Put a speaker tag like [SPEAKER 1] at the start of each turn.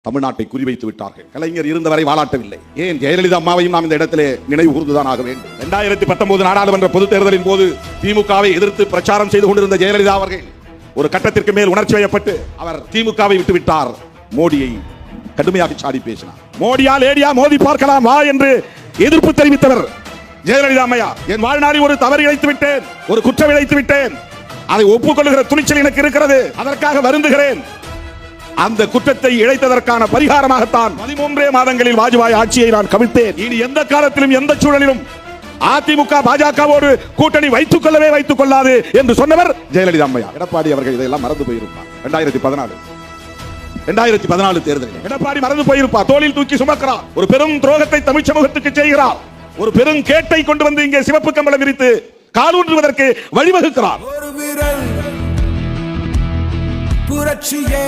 [SPEAKER 1] தமிழ்நாட்டை குறிவைத்து விட்டார்கள். கலைஞர் இருந்தவரை வாலாட்டவில்லை. ஏன் ஜெயலலிதா அம்மாவையும் நாம் இந்த இடத்திலே நினைவு கூர்ந்துதான் ஆக வேண்டும். 2019 நாடாளுமன்ற பொதுத் தேர்தலின் போது திமுகவை எதிர்த்து பிரச்சாரம் செய்து கொண்டிருந்த ஜெயலலிதா அவர்கள் ஒரு கட்டத்திற்கு மேல் உணர்ச்சி வயப்பட்டு அவர் திமுகவை விட்டுவிட்டார். மோடியை கடுமையாக சாடி பேசினார். மோடியா லேடியா மோதி பார்க்கலாம் வா என்று எதிர்ப்பு தெரிவித்தவர் ஜெயலலிதா அம்மையார். என் வாழ்நாளில் ஒரு தவறு இழைத்து விட்டேன், ஒரு குற்றம் இழைத்து விட்டேன், அதை ஒப்புக்கொள்ளுகிற துணிச்சல் எனக்கு இருக்கிறது, அதற்காக வருந்துகிறேன். அந்த குற்றத்தை இழைத்ததற்கான பரிகாரமாகத்தான் 13 மாதங்களில் வாஜ்பாய் ஆட்சியை நான் கவிழ்த்தேன். இனி எந்த காலத்திலும் எந்த சூழலிலும் அதிமுக பாஜகவோடு கூட்டணி வைத்துக் கொள்ளாது என்று சொன்னவர் ஜெயலலிதா அம்மையார். எடப்பாடி அவர்கள் இதெல்லாம் மறந்து போயிருப்பார். 2014 தேர்தலில் எடப்பாடி மறந்து போயிருப்பார். தோளில் தூக்கி சுமக்கிறார். ஒரு பெரும் துரோகத்தை தமிழ் சமூகத்துக்கு செய்கிறார். ஒரு பெரும் கேட்டை கொண்டு வந்து இங்கே சிவப்பு கம்பளம் விரித்து காலூன்றுவதற்கு வழிவகுக்கிறார்.
[SPEAKER 2] புரட்சியே